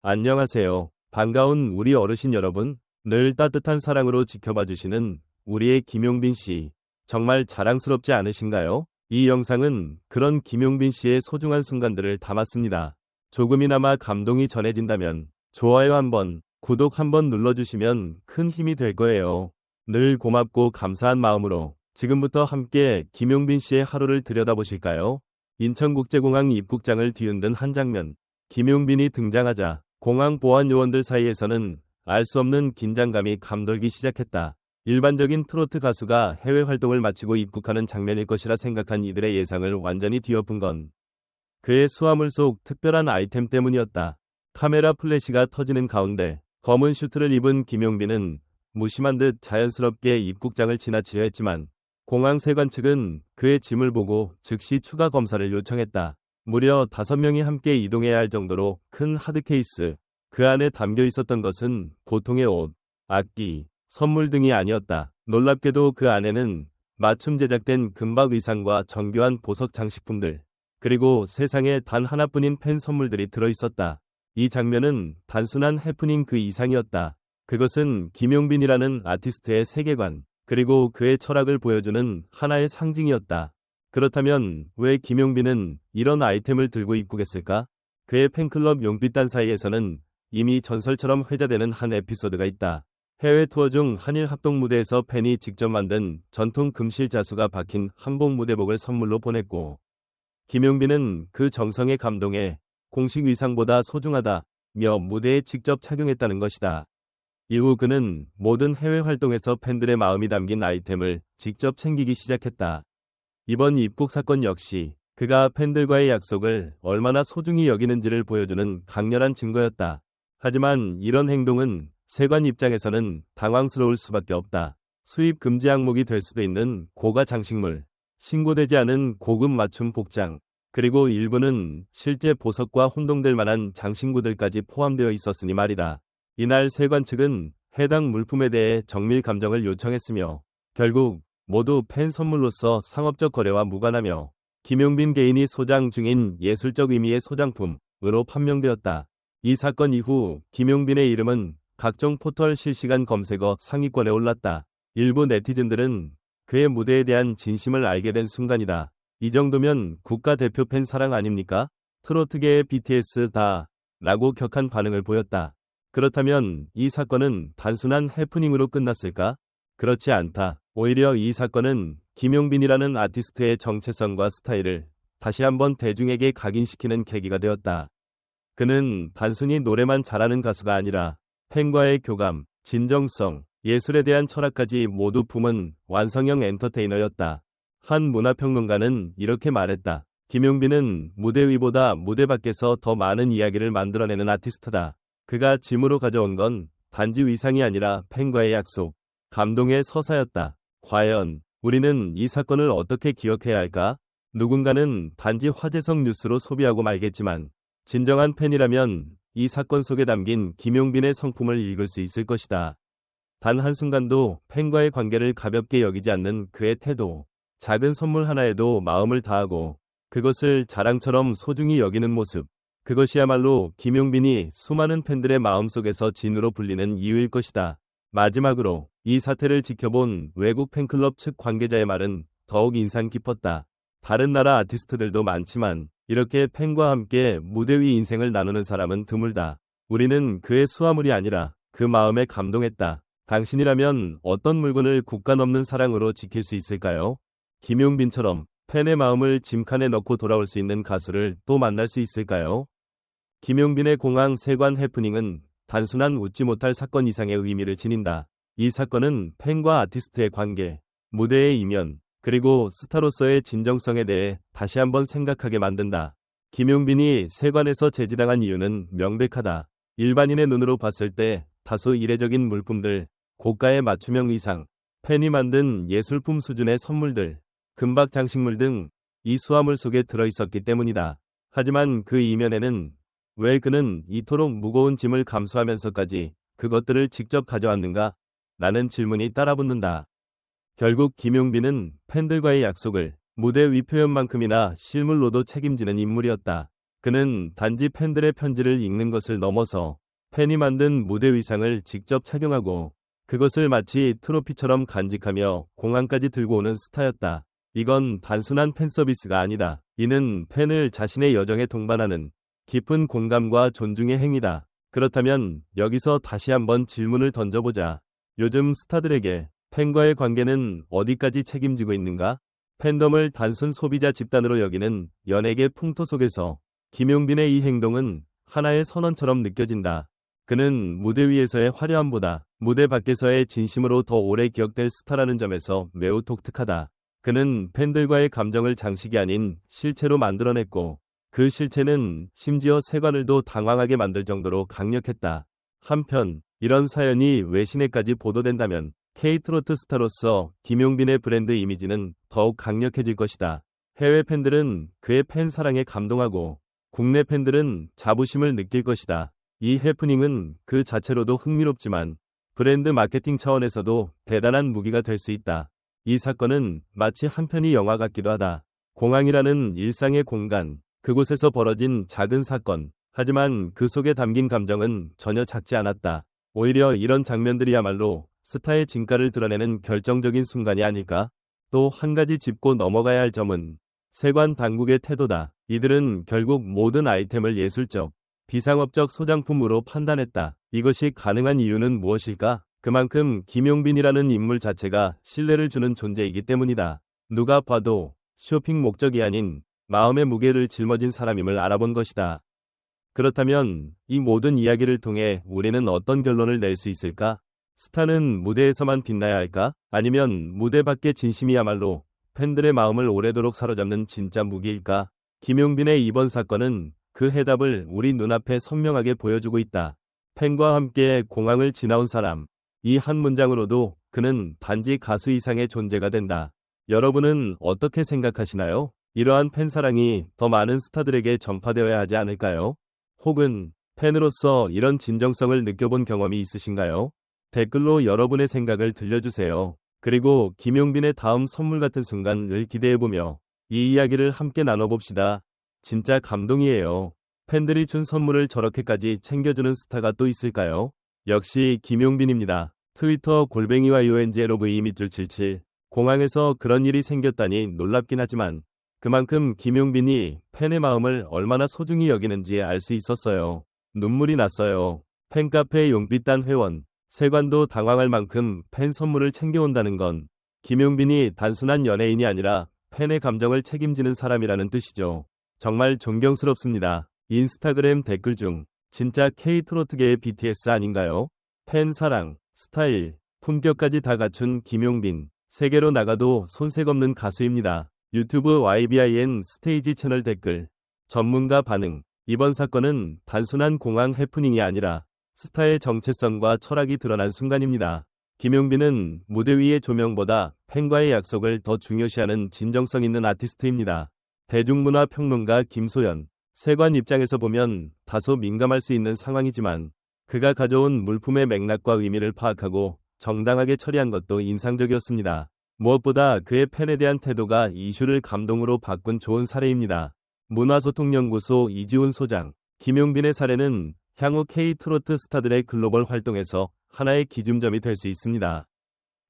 안녕하세요. 반가운 우리 어르신 여러분. 늘 따뜻한 사랑으로 지켜봐 주시는 우리의 김용빈 씨. 정말 자랑스럽지 않으신가요? 이 영상은 그런 김용빈 씨의 소중한 순간들을 담았습니다. 조금이나마 감동이 전해진다면 좋아요 한번, 구독 한번 눌러주시면 큰 힘이 될 거예요. 늘 고맙고 감사한 마음으로 지금부터 함께 김용빈 씨의 하루를 들여다보실까요? 인천국제공항 입국장을 뒤흔든 한 장면. 김용빈이 등장하자 공항 보안 요원들 사이에서는 알 수 없는 긴장감이 감돌기 시작했다. 일반적인 트로트 가수가 해외 활동을 마치고 입국하는 장면일 것이라 생각한 이들의 예상을 완전히 뒤엎은 건 그의 수화물 속 특별한 아이템 때문이었다. 카메라 플래시가 터지는 가운데 검은 슈트를 입은 김용빈은 무심한 듯 자연스럽게 입국장을 지나치려 했지만 공항 세관 측은 그의 짐을 보고 즉시 추가 검사를 요청했다. 무려 5명이 함께 이동해야 할 정도로 큰 하드케이스. 그 안에 담겨 있었던 것은 보통의 옷, 악기, 선물 등이 아니었다. 놀랍게도 그 안에는 맞춤 제작된 금박 의상과 정교한 보석 장식품들, 그리고 세상에 단 하나뿐인 팬 선물들이 들어있었다. 이 장면은 단순한 해프닝 그 이상이었다. 그것은 김용빈이라는 아티스트의 세계관, 그리고 그의 철학을 보여주는 하나의 상징이었다. 그렇다면 왜 김용빈은 이런 아이템을 들고 입국했을까? 그의 팬클럽 용빛단 사이에서는 이미 전설처럼 회자되는 한 에피소드가 있다. 해외 투어 중 한일 합동 무대에서 팬이 직접 만든 전통 금실 자수가 박힌 한복 무대복을 선물로 보냈고, 김용빈은 그 정성에 감동해 공식 의상보다 소중하다며 무대에 직접 착용했다는 것이다. 이후 그는 모든 해외 활동에서 팬들의 마음이 담긴 아이템을 직접 챙기기 시작했다. 이번 입국 사건 역시 그가 팬들과의 약속을 얼마나 소중히 여기는지를 보여주는 강렬한 증거였다. 하지만 이런 행동은 세관 입장에서는 당황스러울 수밖에 없다. 수입 금지 항목이 될 수도 있는 고가 장식물, 신고되지 않은 고급 맞춤 복장, 그리고 일부는 실제 보석과 혼동될 만한 장신구들까지 포함되어 있었으니 말이다. 이날 세관 측은 해당 물품에 대해 정밀 감정을 요청했으며 결국 모두 팬 선물로서 상업적 거래와 무관하며 김용빈 개인이 소장 중인 예술적 의미의 소장품으로 판명되었다. 이 사건 이후 김용빈의 이름은 각종 포털 실시간 검색어 상위권에 올랐다. 일부 네티즌들은 그의 무대에 대한 진심을 알게 된 순간이다. 이 정도면 국가대표 팬 사랑 아닙니까? 트로트계의 BTS다 라고 격한 반응을 보였다. 그렇다면 이 사건은 단순한 해프닝으로 끝났을까? 그렇지 않다. 오히려 이 사건은 김용빈이라는 아티스트의 정체성과 스타일을 다시 한번 대중에게 각인시키는 계기가 되었다. 그는 단순히 노래만 잘하는 가수가 아니라 팬과의 교감, 진정성, 예술에 대한 철학까지 모두 품은 완성형 엔터테이너였다. 한 문화평론가는 이렇게 말했다. 김용빈은 무대 위보다 무대 밖에서 더 많은 이야기를 만들어내는 아티스트다. 그가 짐으로 가져온 건 단지 위상이 아니라 팬과의 약속, 감동의 서사였다. 과연 우리는 이 사건을 어떻게 기억해야 할까? 누군가는 단지 화제성 뉴스로 소비하고 말겠지만 진정한 팬이라면 이 사건 속에 담긴 김용빈의 성품을 읽을 수 있을 것이다. 단 한순간도 팬과의 관계를 가볍게 여기지 않는 그의 태도, 작은 선물 하나에도 마음을 다하고 그것을 자랑처럼 소중히 여기는 모습, 그것이야말로 김용빈이 수많은 팬들의 마음속에서 진으로 불리는 이유일 것이다. 마지막으로 이 사태를 지켜본 외국 팬클럽 측 관계자의 말은 더욱 인상 깊었다. 다른 나라 아티스트들도 많지만 이렇게 팬과 함께 무대 위 인생을 나누는 사람은 드물다. 우리는 그의 수화물이 아니라 그 마음에 감동했다. 당신이라면 어떤 물건을 국가 넘는 사랑으로 지킬 수 있을까요? 김용빈처럼 팬의 마음을 짐칸에 넣고 돌아올 수 있는 가수를 또 만날 수 있을까요? 김용빈의 공항 세관 해프닝은 단순한 웃지 못할 사건 이상의 의미를 지닌다. 이 사건은 팬과 아티스트의 관계, 무대의 이면, 그리고 스타로서의 진정성에 대해 다시 한번 생각하게 만든다. 김용빈이 세관에서 제지당한 이유는 명백하다. 일반인의 눈으로 봤을 때 다소 이례적인 물품들, 고가의 맞춤형 의상, 팬이 만든 예술품 수준의 선물들, 금박 장식물 등 이 수화물 속에 들어있었기 때문이다. 하지만 그 이면에는 왜 그는 이토록 무거운 짐을 감수하면서까지 그것들을 직접 가져왔는가? 라는 질문이 따라붙는다. 결국 김용빈은 팬들과의 약속을 무대 위 표현만큼이나 실물로도 책임지는 인물이었다. 그는 단지 팬들의 편지를 읽는 것을 넘어서 팬이 만든 무대 의상을 직접 착용하고 그것을 마치 트로피처럼 간직하며 공항까지 들고 오는 스타였다. 이건 단순한 팬 서비스가 아니다. 이는 팬을 자신의 여정에 동반하는 깊은 공감과 존중의 행위다. 그렇다면 여기서 다시 한번 질문을 던져보자. 요즘 스타들에게 팬과의 관계는 어디까지 책임지고 있는가? 팬덤을 단순 소비자 집단으로 여기는 연예계 풍토 속에서 김용빈의 이 행동은 하나의 선언처럼 느껴진다. 그는 무대 위에서의 화려함보다 무대 밖에서의 진심으로 더 오래 기억될 스타라는 점에서 매우 독특하다. 그는 팬들과의 감정을 장식이 아닌 실체로 만들어냈고 그 실체는 심지어 세관을도 당황하게 만들 정도로 강력했다. 한편 이런 사연이 외신에까지 보도된다면 K-트로트 스타로서 김용빈의 브랜드 이미지는 더욱 강력해질 것이다. 해외 팬들은 그의 팬 사랑에 감동하고 국내 팬들은 자부심을 느낄 것이다. 이 해프닝은 그 자체로도 흥미롭지만 브랜드 마케팅 차원에서도 대단한 무기가 될 수 있다. 이 사건은 마치 한 편의 영화 같기도 하다. 공항이라는 일상의 공간, 그곳에서 벌어진 작은 사건. 하지만 그 속에 담긴 감정은 전혀 작지 않았다. 오히려 이런 장면들이야말로 스타의 진가를 드러내는 결정적인 순간이 아닐까? 또 한 가지 짚고 넘어가야 할 점은 세관 당국의 태도다. 이들은 결국 모든 아이템을 예술적, 비상업적 소장품으로 판단했다. 이것이 가능한 이유는 무엇일까? 그만큼 김용빈이라는 인물 자체가 신뢰를 주는 존재이기 때문이다. 누가 봐도 쇼핑 목적이 아닌 마음의 무게를 짊어진 사람임을 알아본 것이다. 그렇다면 이 모든 이야기를 통해 우리는 어떤 결론을 낼 수 있을까? 스타는 무대에서만 빛나야 할까? 아니면 무대 밖의 진심이야말로 팬들의 마음을 오래도록 사로잡는 진짜 무기일까? 김용빈의 이번 사건은 그 해답을 우리 눈앞에 선명하게 보여주고 있다. 팬과 함께 공항을 지나온 사람. 이 한 문장으로도 그는 단지 가수 이상의 존재가 된다. 여러분은 어떻게 생각하시나요? 이러한 팬사랑이 더 많은 스타들에게 전파되어야 하지 않을까요? 혹은 팬으로서 이런 진정성을 느껴본 경험이 있으신가요? 댓글로 여러분의 생각을 들려주세요. 그리고 김용빈의 다음 선물 같은 순간을 기대해보며 이 이야기를 함께 나눠봅시다. 진짜 감동이에요. 팬들이 준 선물을 저렇게까지 챙겨주는 스타가 또 있을까요? 역시 김용빈입니다. 트위터 _YONGLOV 밑줄 77. 공항에서 그런 일이 생겼다니 놀랍긴 하지만 그만큼 김용빈이 팬의 마음을 얼마나 소중히 여기는지 알 수 있었어요. 눈물이 났어요. 팬카페 용빛단 회원, 세관도 당황할 만큼 팬 선물을 챙겨온다는 건 김용빈이 단순한 연예인이 아니라 팬의 감정을 책임지는 사람이라는 뜻이죠. 정말 존경스럽습니다. 인스타그램 댓글 중 진짜 K-트로트계의 BTS 아닌가요? 팬 사랑, 스타일, 품격까지 다 갖춘 김용빈. 세계로 나가도 손색 없는 가수입니다. 유튜브 YBIN 스테이지 채널 댓글. 전문가 반응. 이번 사건은 단순한 공항 해프닝이 아니라 스타의 정체성과 철학이 드러난 순간입니다. 김용빈은 무대 위의 조명보다 팬과의 약속을 더 중요시하는 진정성 있는 아티스트입니다. 대중문화 평론가 김소연. 세관 입장에서 보면 다소 민감할 수 있는 상황이지만 그가 가져온 물품의 맥락과 의미를 파악하고 정당하게 처리한 것도 인상적이었습니다. 무엇보다 그의 팬에 대한 태도가 이슈를 감동으로 바꾼 좋은 사례입니다. 문화소통연구소 이지훈 소장. 김용빈의 사례는 향후 K-트로트 스타들의 글로벌 활동에서 하나의 기준점이 될 수 있습니다.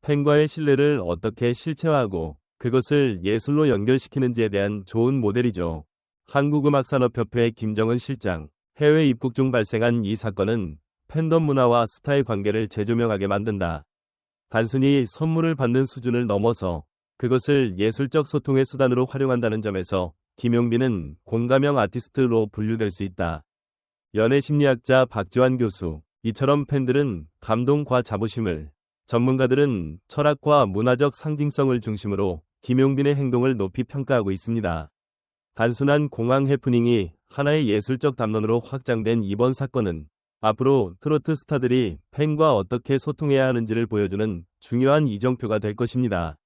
팬과의 신뢰를 어떻게 실체화하고 그것을 예술로 연결시키는지에 대한 좋은 모델이죠. 한국음악산업협회 김정은 실장. 해외 입국 중 발생한 이 사건은 팬덤 문화와 스타의 관계를 재조명하게 만든다. 단순히 선물을 받는 수준을 넘어서 그것을 예술적 소통의 수단으로 활용한다는 점에서 김용빈은 공감형 아티스트로 분류될 수 있다. 연예심리학자 박지환 교수. 이처럼 팬들은 감동과 자부심을, 전문가들은 철학과 문화적 상징성을 중심으로 김용빈의 행동을 높이 평가하고 있습니다. 단순한 공항 해프닝이 하나의 예술적 담론으로 확장된 이번 사건은 앞으로 트로트 스타들이 팬과 어떻게 소통해야 하는지를 보여주는 중요한 이정표가 될 것입니다.